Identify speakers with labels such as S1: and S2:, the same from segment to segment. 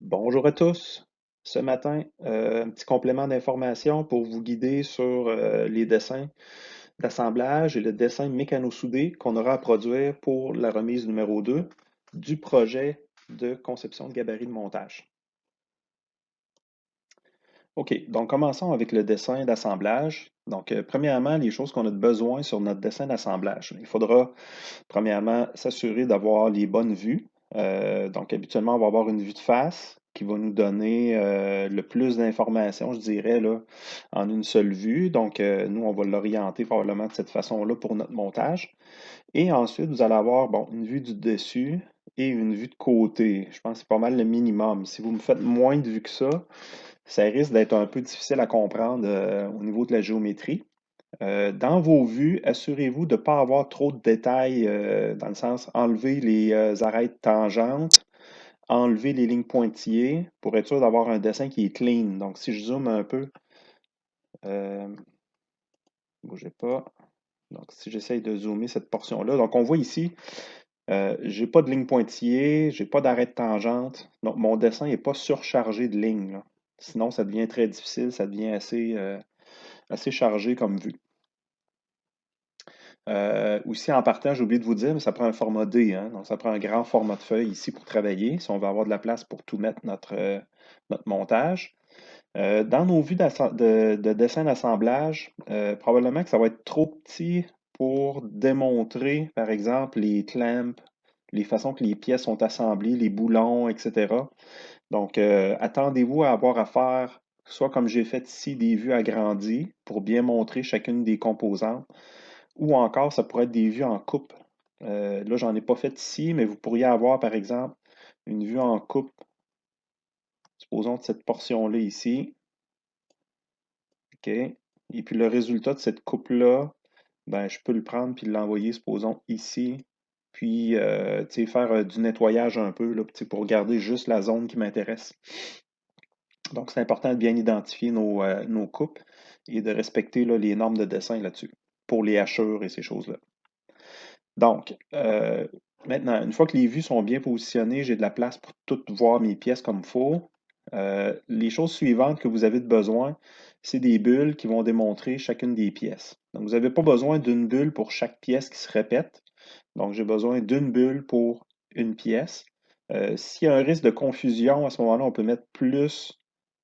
S1: Bonjour à tous. Ce matin, un petit complément d'information pour vous guider sur les dessins d'assemblage et le dessin mécano-soudé qu'on aura à produire pour la remise numéro 2 du projet de conception de gabarit de montage. OK, donc commençons avec le dessin d'assemblage. Donc, premièrement, les choses qu'on a besoin sur notre dessin d'assemblage. Il faudra, premièrement, s'assurer d'avoir les bonnes vues. Donc, habituellement, on va avoir une vue de face qui va nous donner le plus d'informations, je dirais, là, en une seule vue. Donc, nous, on va l'orienter probablement de cette façon-là pour notre montage. Et ensuite, vous allez avoir, bon, une vue du dessus et une vue de côté. Je pense que c'est pas mal le minimum. Si vous me faites moins de vues que ça risque d'être un peu difficile à comprendre au niveau de la géométrie. Dans vos vues, assurez-vous de ne pas avoir trop de détails, dans le sens enlever les arêtes tangentes, enlever les lignes pointillées pour être sûr d'avoir un dessin qui est clean. Donc, si je zoome un peu, euh, bougez pas. Donc, si j'essaye de zoomer cette portion-là, donc on voit ici, j'ai pas de ligne pointillée, j'ai pas d'arête tangente. Donc, mon dessin n'est pas surchargé de lignes, là. Sinon, ça devient très difficile, ça devient assez chargé comme vue. Aussi, en partant, j'ai oublié de vous dire, mais ça prend un format D, hein, donc ça prend un grand format de feuille ici pour travailler, si on veut avoir de la place pour tout mettre notre montage. Dans nos vues de dessin d'assemblage, probablement que ça va être trop petit pour démontrer, par exemple, les clamps, les façons que les pièces sont assemblées, les boulons, etc. Donc, attendez-vous à avoir à faire, soit comme j'ai fait ici, des vues agrandies pour bien montrer chacune des composantes, ou encore, ça pourrait être des vues en coupe. Là, j'en ai pas fait ici, mais vous pourriez avoir, par exemple, une vue en coupe, supposons de cette portion-là ici. OK? Et puis le résultat de cette coupe-là, ben, je peux le prendre puis l'envoyer, supposons, ici. Puis, tu sais, faire du nettoyage un peu, là, tu sais, pour garder juste la zone qui m'intéresse. Donc, c'est important de bien identifier nos coupes et de respecter là, les normes de dessin là-dessus, pour les hachures et ces choses-là. Donc, maintenant, une fois que les vues sont bien positionnées, j'ai de la place pour tout voir mes pièces comme il faut. Les choses suivantes que vous avez de besoin, c'est des bulles qui vont démontrer chacune des pièces. Donc, vous n'avez pas besoin d'une bulle pour chaque pièce qui se répète. Donc, j'ai besoin d'une bulle pour une pièce. S'il y a un risque de confusion, à ce moment-là, on peut mettre plus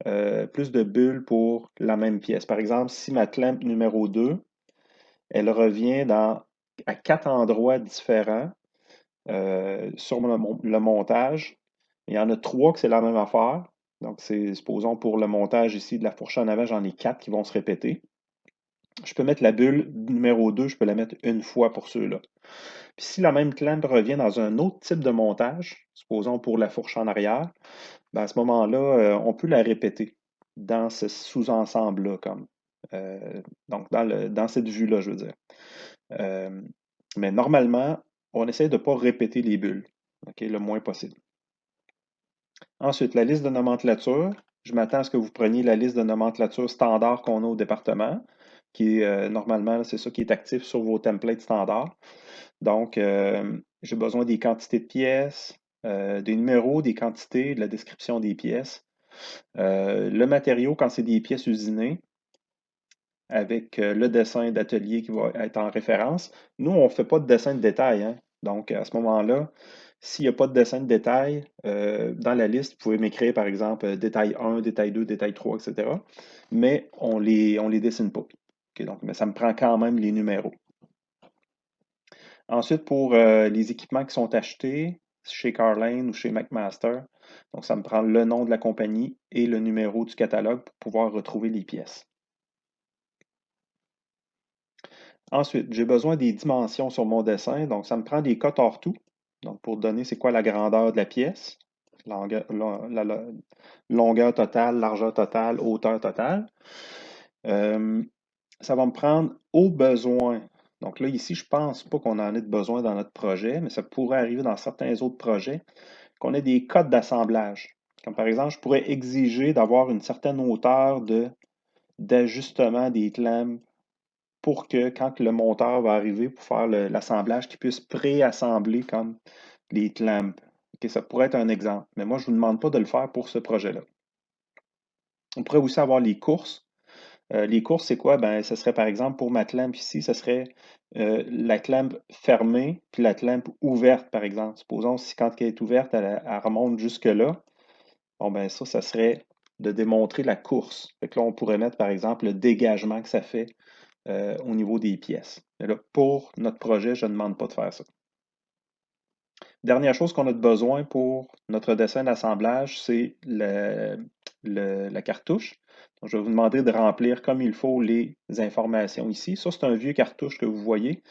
S1: de bulles pour la même pièce. Par exemple, si ma clamp numéro 2, elle revient à 4 endroits différents sur le montage. Il y en a 3 que c'est la même affaire. Donc, c'est, supposons, pour le montage ici de la fourche en avant, j'en ai 4 qui vont se répéter. Je peux mettre la bulle numéro 2, je peux la mettre une fois pour ceux-là. Puis si la même clamp revient dans un autre type de montage, supposons pour la fourche en arrière, ben à ce moment-là, on peut la répéter dans ce sous-ensemble-là, comme. Donc, dans cette vue-là, je veux dire. Euh, mais normalement, on essaie de ne pas répéter les bulles, ok, le moins possible. Ensuite, la liste de nomenclature. Je m'attends à ce que vous preniez la liste de nomenclature standard qu'on a au département, qui est normalement, c'est ça qui est actif sur vos templates standards. Donc, j'ai besoin des quantités de pièces, des numéros, des quantités, de la description des pièces. Le matériau, quand c'est des pièces usinées, avec le dessin d'atelier qui va être en référence. Nous, on ne fait pas de dessin de détail, hein. Donc, à ce moment-là, s'il n'y a pas de dessin de détail, dans la liste, vous pouvez m'écrire, par exemple, détail 1, détail 2, détail 3, etc. Mais on les dessine pas. OK, donc, mais ça me prend quand même les numéros. Ensuite, pour les équipements qui sont achetés chez Carlane ou chez McMaster, donc ça me prend le nom de la compagnie et le numéro du catalogue pour pouvoir retrouver les pièces. Ensuite, j'ai besoin des dimensions sur mon dessin, donc ça me prend des cotes hors tout. Donc, pour donner c'est quoi la grandeur de la pièce, la longueur totale, largeur totale, hauteur totale. Euh, Ça va me prendre au besoin. Donc là, ici, je ne pense pas qu'on en ait de besoin dans notre projet, mais ça pourrait arriver dans certains autres projets qu'on ait des codes d'assemblage. Comme par exemple, je pourrais exiger d'avoir une certaine hauteur d'ajustement des clamps pour que quand le monteur va arriver pour faire l'assemblage, qu'il puisse pré-assembler comme les clamps. OK, ça pourrait être un exemple, mais moi, je ne vous demande pas de le faire pour ce projet-là. On pourrait aussi avoir les courses. Les courses, c'est quoi? Ben, ce serait par exemple pour ma clampe ici, ce serait la clampe fermée, puis la clampe ouverte, par exemple. Supposons si quand elle est ouverte, elle remonte jusque-là. Bon, ben ça serait de démontrer la course. Fait que là, on pourrait mettre, par exemple, le dégagement que ça fait au niveau des pièces. Mais là, pour notre projet, je ne demande pas de faire ça. Dernière chose qu'on a de besoin pour notre dessin d'assemblage, c'est la cartouche. Donc, je vais vous demander de remplir comme il faut les informations ici. Ça, c'est un vieux cartouche que vous voyez,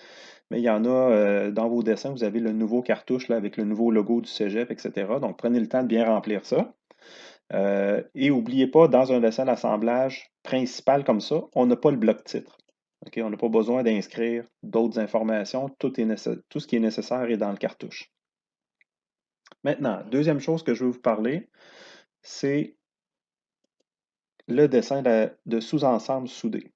S1: mais il y en a dans vos dessins, vous avez le nouveau cartouche là, avec le nouveau logo du cégep, etc. Donc, prenez le temps de bien remplir ça. Et n'oubliez pas, dans un dessin d'assemblage principal comme ça, on n'a pas le bloc-titre. OK? On n'a pas besoin d'inscrire d'autres informations. Tout ce qui est nécessaire est dans le cartouche. Maintenant, deuxième chose que je veux vous parler, c'est le dessin de sous-ensemble soudé.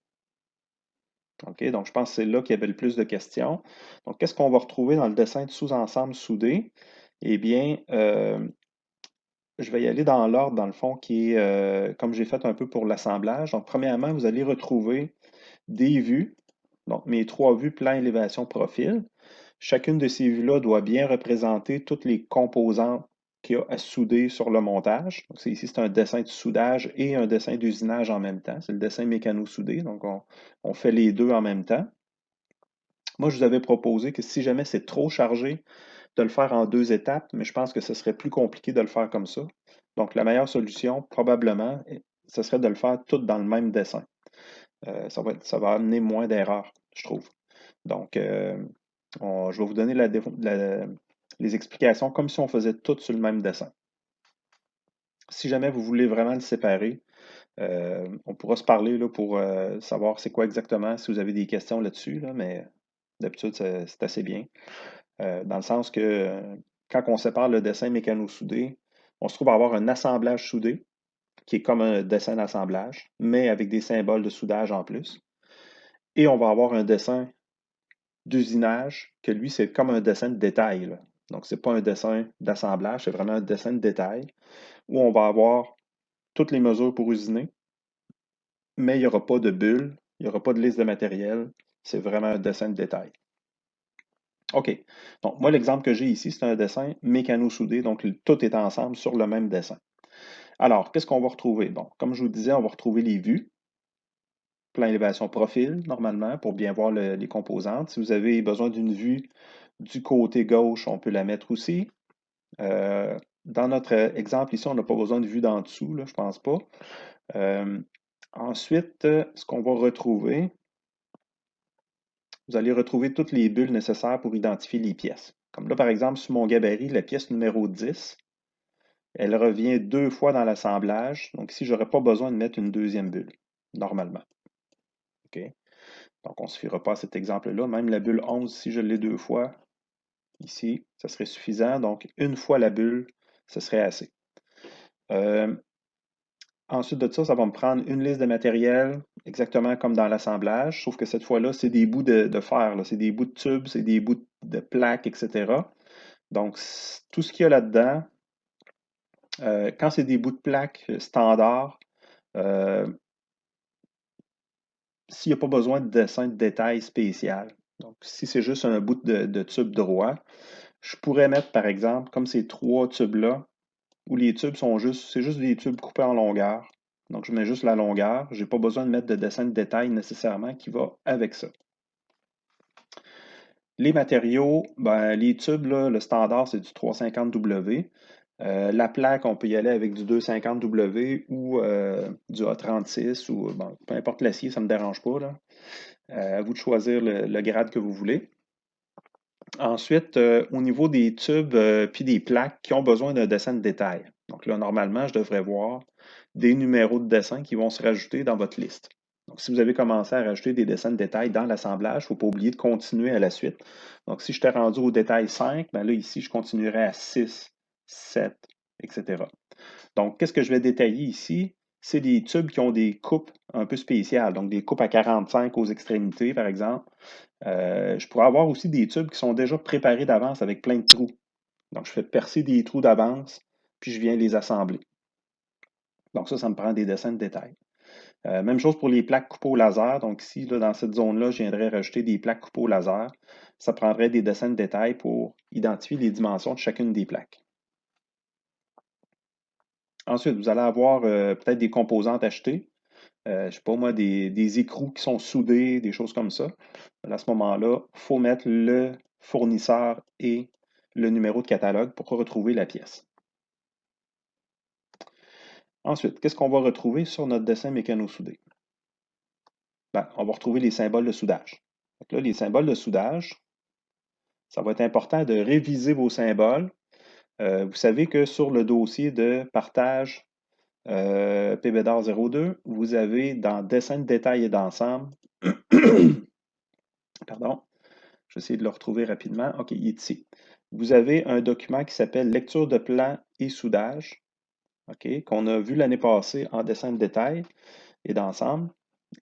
S1: OK? Donc, je pense que c'est là qu'il y avait le plus de questions. Donc, qu'est-ce qu'on va retrouver dans le dessin de sous-ensemble soudé? Eh bien, je vais y aller dans l'ordre, dans le fond, qui est comme j'ai fait un peu pour l'assemblage. Donc, premièrement, vous allez retrouver des vues. Donc, mes trois vues, plan, élévation, profil. Chacune de ces vues-là doit bien représenter toutes les composantes qu'il y a à souder sur le montage. Donc, ici, c'est un dessin de soudage et un dessin d'usinage en même temps. C'est le dessin mécano-soudé. Donc, on fait les deux en même temps. Moi, je vous avais proposé que si jamais c'est trop chargé, de le faire en deux étapes, mais je pense que ce serait plus compliqué de le faire comme ça. Donc, la meilleure solution, probablement, ce serait de le faire tout dans le même dessin. Ça va amener moins d'erreurs, je trouve. Donc, je vais vous donner les explications comme si on faisait tout sur le même dessin. Si jamais vous voulez vraiment le séparer, on pourra se parler là, pour savoir c'est quoi exactement, si vous avez des questions là-dessus, là, mais d'habitude, c'est assez bien. Dans le sens que quand on sépare le dessin mécano-soudé, on se trouve à avoir un assemblage soudé, qui est comme un dessin d'assemblage, mais avec des symboles de soudage en plus. Et on va avoir un dessin d'usinage, que lui, c'est comme un dessin de détail, là. Donc, ce n'est pas un dessin d'assemblage, c'est vraiment un dessin de détail, où on va avoir toutes les mesures pour usiner, mais il n'y aura pas de bulle, il n'y aura pas de liste de matériel, c'est vraiment un dessin de détail. OK. Donc, moi, l'exemple que j'ai ici, c'est un dessin mécano-soudé, donc tout est ensemble sur le même dessin. Alors, qu'est-ce qu'on va retrouver? Bon, comme je vous disais, on va retrouver les vues, plan élévation profil, normalement, pour bien voir les composantes. Si vous avez besoin d'une vue du côté gauche, on peut la mettre aussi. Dans notre exemple ici, on n'a pas besoin de vue d'en dessous, là, je ne pense pas. Ensuite, ce qu'on va retrouver, vous allez retrouver toutes les bulles nécessaires pour identifier les pièces. Comme là, par exemple, sur mon gabarit, la pièce numéro 10, elle revient deux fois dans l'assemblage. Donc ici, je n'aurai pas besoin de mettre une deuxième bulle, normalement. OK? Donc, on ne se fiera pas à cet exemple-là. Même la bulle 11, si je l'ai deux fois, ici, ça serait suffisant. Donc, une fois la bulle, ce serait assez. Ensuite de ça, ça va me prendre une liste de matériel, exactement comme dans l'assemblage, sauf que cette fois-là, c'est des bouts de fer, c'est des bouts de tubes, c'est des bouts de plaques, etc. Donc, tout ce qu'il y a là-dedans, quand c'est des bouts de plaques standards, s'il n'y a pas besoin de dessin de détail spécial, donc si c'est juste un bout de tube droit, je pourrais mettre, par exemple, comme ces trois tubes-là, où les tubes sont c'est juste des tubes coupés en longueur. Donc, je mets juste la longueur. Je n'ai pas besoin de mettre de dessin de détail nécessairement qui va avec ça. Les matériaux, ben, les tubes, là, le standard, c'est du 350W. La plaque, on peut y aller avec du 250W ou du A36 ou bon, peu importe l'acier, ça ne me dérange pas, là. À vous de choisir le grade que vous voulez. Ensuite, au niveau des tubes puis des plaques qui ont besoin d'un dessin de détail. Donc là, normalement, je devrais voir des numéros de dessin qui vont se rajouter dans votre liste. Donc, si vous avez commencé à rajouter des dessins de détail dans l'assemblage, il ne faut pas oublier de continuer à la suite. Donc, si je t'ai rendu au détail 5, ben là, ici, je continuerai à 6, 7, etc. Donc, qu'est-ce que je vais détailler ici? C'est des tubes qui ont des coupes un peu spéciales, donc des coupes à 45 aux extrémités, par exemple. Je pourrais avoir aussi des tubes qui sont déjà préparés d'avance avec plein de trous. Donc, je fais percer des trous d'avance, puis je viens les assembler. Donc, ça me prend des dessins de détail. Même chose pour les plaques coupées au laser. Donc, ici, là, dans cette zone-là, je viendrais rajouter des plaques coupées au laser. Ça prendrait des dessins de détail pour identifier les dimensions de chacune des plaques. Ensuite, vous allez avoir peut-être des composantes achetées. Je ne sais pas moi, des écrous qui sont soudés, des choses comme ça. À ce moment-là, il faut mettre le fournisseur et le numéro de catalogue pour retrouver la pièce. Ensuite, qu'est-ce qu'on va retrouver sur notre dessin mécano-soudé? Ben, on va retrouver les symboles de soudage. Donc là, les symboles de soudage, ça va être important de réviser vos symboles. Vous savez que sur le dossier de partage PBDAR 02, vous avez dans dessin de détail et d'ensemble, pardon, je vais essayer de le retrouver rapidement. OK, il est ici. Vous avez un document qui s'appelle lecture de plan et soudage, OK, qu'on a vu l'année passée en dessin de détail et d'ensemble.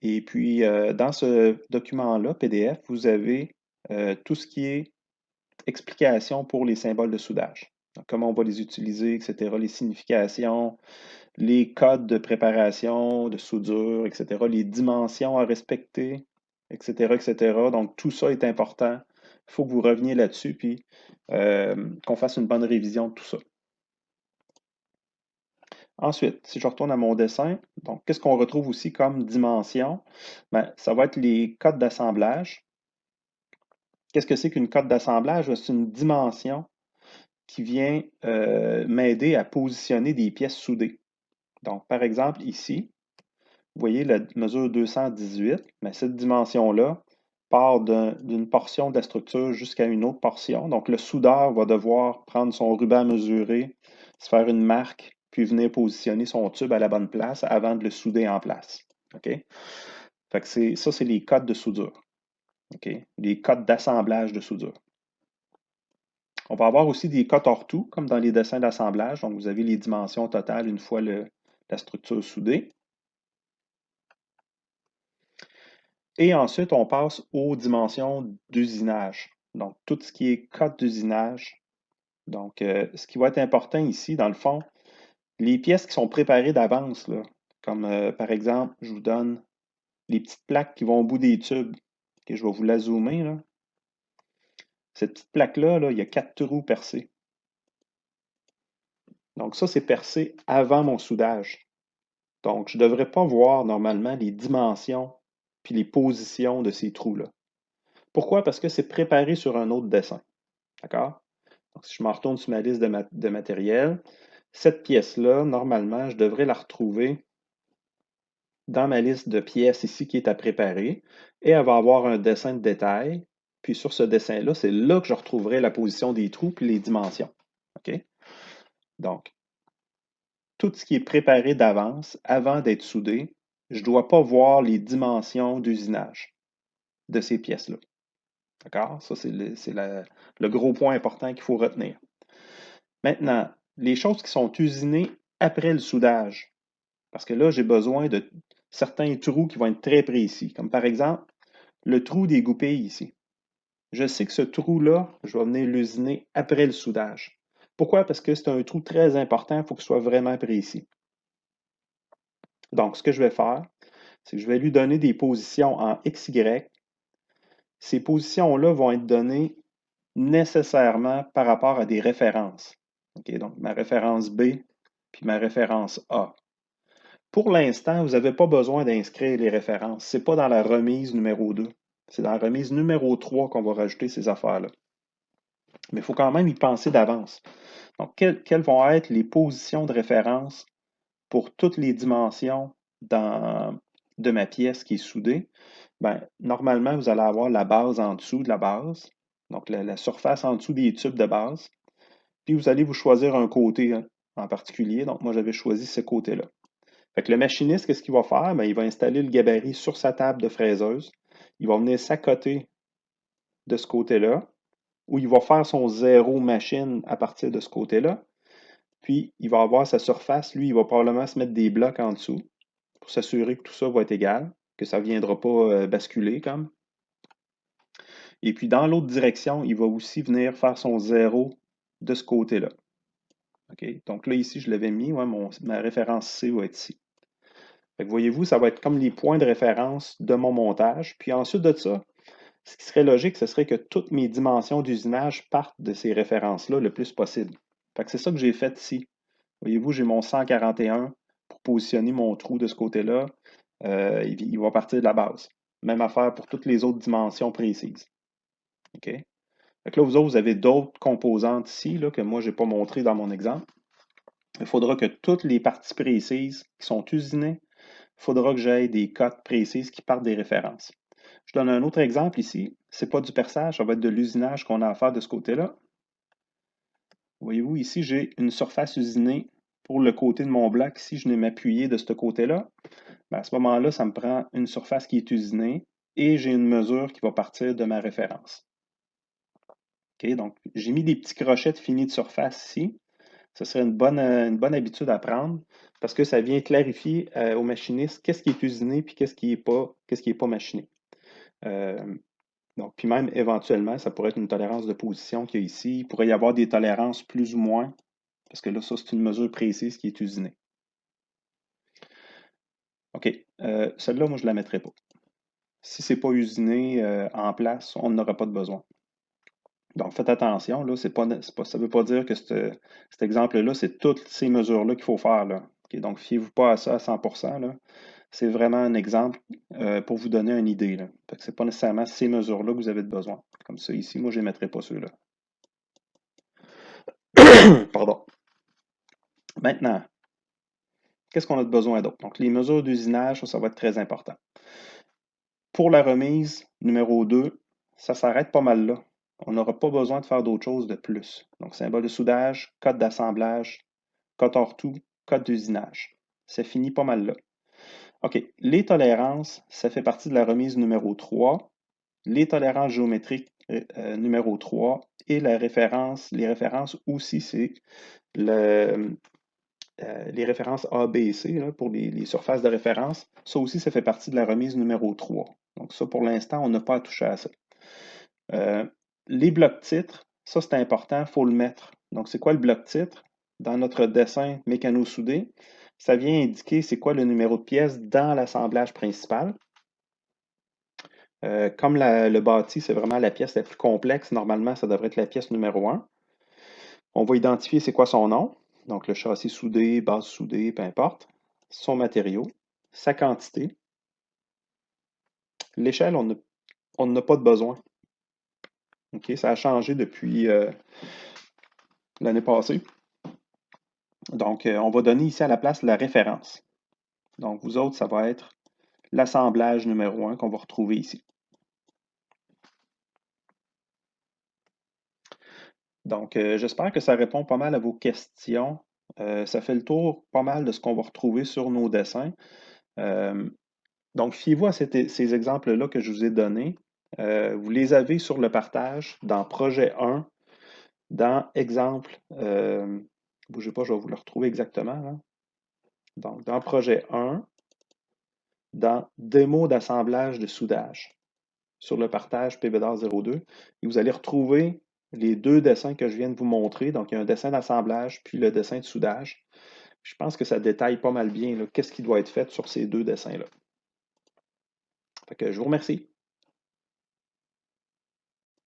S1: Et puis, dans ce document-là, PDF, vous avez tout ce qui est explication pour les symboles de soudage. Donc, comment on va les utiliser, etc., les significations, les codes de préparation, de soudure, etc., les dimensions à respecter, etc., etc. Donc, tout ça est important. Il faut que vous reveniez là-dessus, puis qu'on fasse une bonne révision de tout ça. Ensuite, si je retourne à mon dessin, donc qu'est-ce qu'on retrouve aussi comme dimension? Ben, ça va être les codes d'assemblage. Qu'est-ce que c'est qu'une cote d'assemblage? C'est une dimension qui vient m'aider à positionner des pièces soudées. Donc, par exemple, ici, vous voyez la mesure 218, mais cette dimension-là part d'une portion de la structure jusqu'à une autre portion. Donc, le soudeur va devoir prendre son ruban mesuré, se faire une marque, puis venir positionner son tube à la bonne place avant de le souder en place. OK? Fait que ça, c'est les codes de soudure. OK? Les codes d'assemblage de soudure. On va avoir aussi des cotes hors tout, comme dans les dessins d'assemblage. Donc, vous avez les dimensions totales une fois la structure soudée. Et ensuite, on passe aux dimensions d'usinage. Donc, tout ce qui est cote d'usinage. Donc, ce qui va être important ici, dans le fond, les pièces qui sont préparées d'avance, comme par exemple, je vous donne les petites plaques qui vont au bout des tubes. Okay, je vais vous la zoomer. Là. Cette petite plaque-là, il y a 4 trous percés. Donc, ça, c'est percé avant mon soudage. Donc, je ne devrais pas voir normalement les dimensions puis les positions de ces trous-là. Pourquoi? Parce que c'est préparé sur un autre dessin. D'accord? Donc, si je me retourne sur ma liste de matériel, cette pièce-là, normalement, je devrais la retrouver dans ma liste de pièces ici qui est à préparer et elle va avoir un dessin de détail. Puis sur ce dessin-là, c'est là que je retrouverai la position des trous puis les dimensions. OK? Donc, tout ce qui est préparé d'avance, avant d'être soudé, je ne dois pas voir les dimensions d'usinage de ces pièces-là. D'accord? Ça, c'est le gros point important qu'il faut retenir. Maintenant, les choses qui sont usinées après le soudage, parce que là, j'ai besoin de certains trous qui vont être très précis, comme par exemple le trou des goupilles ici. Je sais que ce trou-là, je vais venir l'usiner après le soudage. Pourquoi? Parce que c'est un trou très important, il faut qu'il soit vraiment précis. Donc, ce que je vais faire, c'est que je vais lui donner des positions en XY. Ces positions-là vont être données nécessairement par rapport à des références. Okay, donc, ma référence B puis ma référence A. Pour l'instant, vous n'avez pas besoin d'inscrire les références. Ce n'est pas dans la remise numéro 2. C'est dans la remise numéro 3 qu'on va rajouter ces affaires-là. Mais il faut quand même y penser d'avance. Donc, quelles vont être les positions de référence pour toutes les dimensions de ma pièce qui est soudée? Bien, normalement, vous allez avoir la base en dessous de la base, donc la surface en dessous des tubes de base. Puis vous allez vous choisir un côté en particulier. Donc, moi, j'avais choisi ce côté-là. Fait que le machiniste, qu'est-ce qu'il va faire? Bien, il va installer le gabarit sur sa table de fraiseuse. Il va venir s'accoter de ce côté-là, où il va faire son zéro machine à partir de ce côté-là. Puis, il va avoir sa surface. Lui, il va probablement se mettre des blocs en dessous pour s'assurer que tout ça va être égal, que ça ne viendra pas basculer comme. Et puis, dans l'autre direction, il va aussi venir faire son zéro de ce côté-là. OK? Donc là, ici, je l'avais mis, ouais, ma référence C va être ici. Fait que voyez-vous, ça va être comme les points de référence de mon montage. Puis ensuite de ça, ce qui serait logique, ce serait que toutes mes dimensions d'usinage partent de ces références-là le plus possible. Fait que c'est ça que j'ai fait ici. Voyez-vous, j'ai mon 141 pour positionner mon trou de ce côté-là. Il va partir de la base. Même affaire pour toutes les autres dimensions précises. OK? Fait que là, vous avez d'autres composantes ici là, que moi, je n'ai pas montré dans mon exemple. Il faudra que toutes les parties précises qui sont usinées, il faudra que j'aie des cotes précises qui partent des références. Je donne un autre exemple ici. Ce n'est pas du perçage, ça va être de l'usinage qu'on a à faire de ce côté-là. Voyez-vous, ici, j'ai une surface usinée pour le côté de mon bloc. Si je n'ai m'appuyer de ce côté-là, à ce moment-là, ça me prend une surface qui est usinée et j'ai une mesure qui va partir de ma référence. OK, donc, j'ai mis des petits crochets de fini de surface ici. Ce serait une bonne habitude à prendre parce que ça vient clarifier au machiniste qu'est-ce qui est usiné et qu'est-ce qui n'est pas machiné. Donc, puis même éventuellement, ça pourrait être une tolérance de position qu'il y a ici. Il pourrait y avoir des tolérances plus ou moins, parce que là, ça, c'est une mesure précise qui est usinée. OK. Celle-là, moi, je ne la mettrai pas. Si ce n'est pas usiné en place, on n'aura pas de besoin. Donc, faites attention, là, ça ne veut pas dire que cet exemple-là, c'est toutes ces mesures-là qu'il faut faire. Là. Okay, donc, fiez-vous pas à ça à 100%. Là. C'est vraiment un exemple pour vous donner une idée. Ce n'est pas nécessairement ces mesures-là que vous avez besoin. Comme ça, ici, moi, je ne les mettrai pas ceux-là. Pardon. Maintenant, qu'est-ce qu'on a de besoin d'autre? Donc, les mesures d'usinage, ça va être très important. Pour la remise numéro 2, ça s'arrête pas mal là. On n'aura pas besoin de faire d'autre chose de plus. Donc, symbole de soudage, code d'assemblage, code hors tout, code d'usinage. Ça finit pas mal là. OK. Les tolérances, ça fait partie de la remise numéro 3. Les tolérances géométriques numéro 3 et les références aussi, c'est les références A, B et C là, pour les surfaces de référence. Ça aussi, ça fait partie de la remise numéro 3. Donc ça, pour l'instant, on n'a pas à toucher à ça. Les blocs titres, ça c'est important, il faut le mettre. Donc c'est quoi le bloc titre? Dans notre dessin mécano-soudé, ça vient indiquer c'est quoi le numéro de pièce dans l'assemblage principal. Comme le bâti, c'est vraiment la pièce la plus complexe, normalement, ça devrait être la pièce numéro 1. On va identifier c'est quoi son nom, donc le châssis soudé, base soudée, peu importe, son matériau, sa quantité. L'échelle, on n'a pas de besoin. Okay, ça a changé depuis l'année passée. Donc, on va donner ici à la place la référence. Donc, vous autres, ça va être l'assemblage numéro 1 qu'on va retrouver ici. Donc, j'espère que ça répond pas mal à vos questions. Ça fait le tour pas mal de ce qu'on va retrouver sur nos dessins. Donc, fiez-vous à ces exemples-là que je vous ai donnés. Vous les avez sur le partage dans projet 1, dans exemple, bougez pas, je vais vous le retrouver exactement. Là. Donc, dans projet 1, dans démo d'assemblage de soudage, sur le partage PBDAR 02, et vous allez retrouver les deux dessins que je viens de vous montrer. Donc, il y a un dessin d'assemblage, puis le dessin de soudage. Je pense que ça détaille pas mal bien qu'est-ce qui doit être fait sur ces deux dessins-là. Fait que je vous remercie.